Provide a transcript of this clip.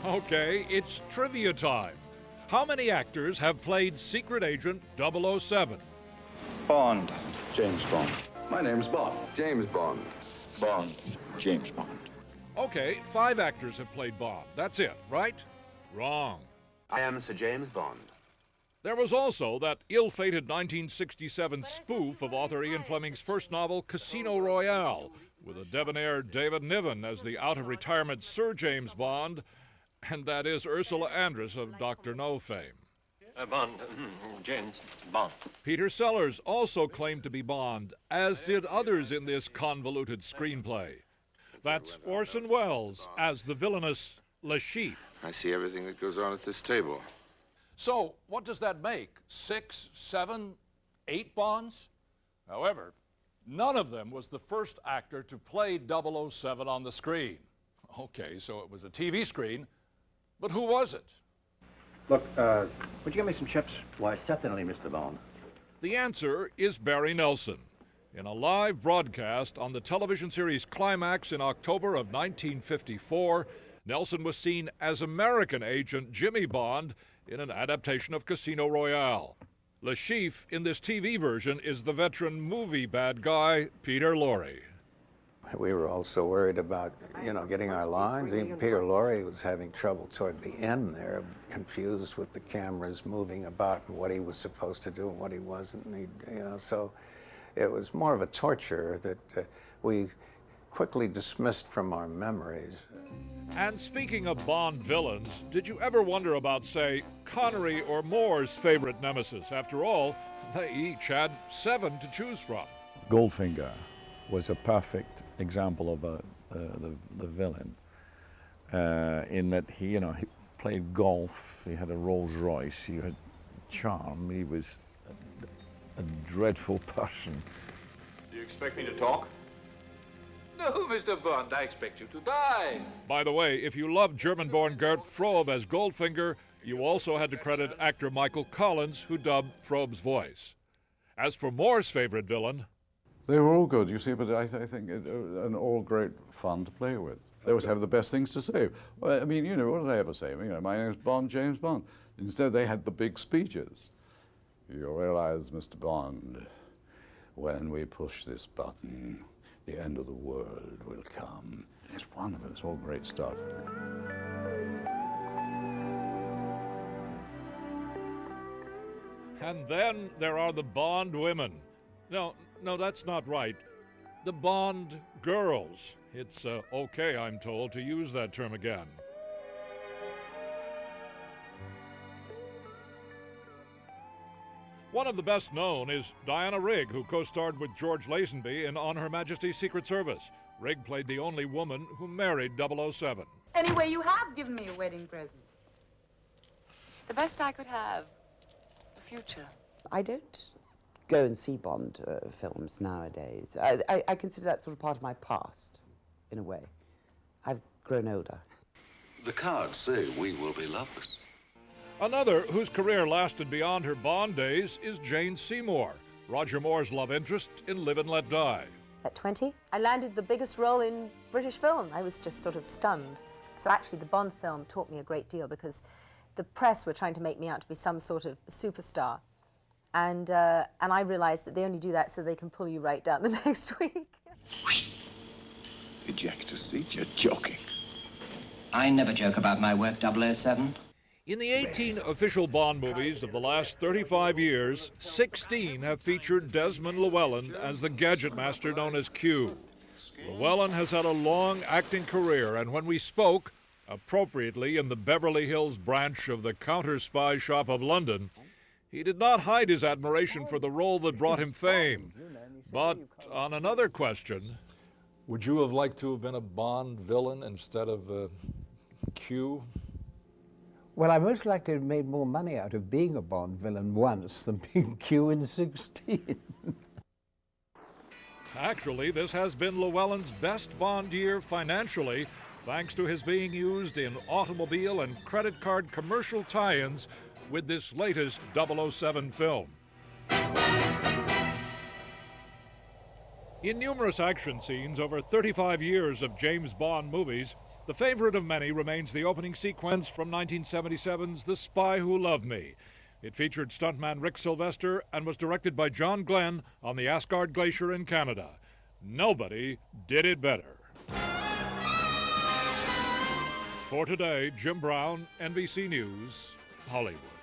Okay, it's trivia time. How many actors have played Secret Agent 007? Bond. James Bond. My name's Bond. James Bond. Bond. James Bond. Okay, 5 actors have played Bond. That's it, right? Wrong. I am Sir James Bond. There was also that ill-fated 1967 spoof of author Ian Fleming's first novel, Casino Royale, with a debonair David Niven as the out-of-retirement Sir James Bond, and that is Ursula Andress of Dr. No fame. Bond, James Bond. Peter Sellers also claimed to be Bond, as did others in this convoluted screenplay. That's Orson Welles as the villainous Le Chiffre. I see everything that goes on at this table. So, what does that make? 6, 7, 8 Bonds? However, none of them was the first actor to play 007 on the screen. Okay, so it was a TV screen, but who was it? Look, would you get me some chips? Why, certainly, Mr. Bond. The answer is Barry Nelson. In a live broadcast on the television series Climax in October of 1954, Nelson was seen as American agent Jimmy Bond in an adaptation of Casino Royale. Le Chiffre in this TV version is the veteran movie bad guy, Peter Lorre. We were also worried about, getting our lines. Even Peter Lorre was having trouble toward the end there, confused with the cameras moving about and what he was supposed to do and what he wasn't. And so it was more of a torture that we quickly dismissed from our memories. And speaking of Bond villains, did you ever wonder about, say, Connery or Moore's favorite nemesis? After all, they each had 7 to choose from. Goldfinger was a perfect example of the villain, in that he played golf, he had a Rolls Royce, he had charm, he was a dreadful person. Do you expect me to talk? No, Mr. Bond, I expect you to die. By the way, if you loved German-born Gert Frobe as Goldfinger, you also had to credit actor Michael Collins, who dubbed Frobe's voice. As for Moore's favorite villain, they were all good, you see, but I think and all great fun to play with. They always have the best things to say. Well, I mean, what did they ever say? My name's Bond, James Bond. Instead, they had the big speeches. You realize, Mr. Bond, when we push this button, the end of the world will come. It's wonderful, it's all great stuff. and then there are the Bond women. No, that's not right. The Bond girls. It's okay, I'm told, to use that term again. One of the best known is Diana Rigg, who co-starred with George Lazenby in On Her Majesty's Secret Service. Rigg played the only woman who married 007. Anyway, you have given me a wedding present. The best I could have. The future. I don't go and see Bond films nowadays. I consider that sort of part of my past, in a way. I've grown older. The cards say we will be lovers. Another whose career lasted beyond her Bond days is Jane Seymour, Roger Moore's love interest in Live and Let Die. At 20, I landed the biggest role in British film. I was just sort of stunned. So actually the Bond film taught me a great deal because the press were trying to make me out to be some sort of superstar. And I realized that they only do that so they can pull you right down the next week. Eject a seat, you're joking. I never joke about my work, 007. In the 18 official Bond movies of the last 35 years, 16 have featured Desmond Llewellyn as the gadget master known as Q. Llewellyn has had a long acting career, and when we spoke, appropriately in the Beverly Hills branch of the counter-spy shop of London, he did not hide his admiration for the role that brought him fame. But on another question... Would you have liked to have been a Bond villain instead of Q? Well, I most likely have made more money out of being a Bond villain once than being Q in 16. Actually, this has been Llewellyn's best Bond year financially, thanks to his being used in automobile and credit card commercial tie-ins with this latest 007 film. In numerous action scenes over 35 years of James Bond movies, The favorite of many remains the opening sequence from 1977's The Spy Who Loved Me. It featured stuntman Rick Sylvester and was directed by John Glenn on the Asgard Glacier in Canada. Nobody did it better. For today, Jim Brown, NBC News, Hollywood.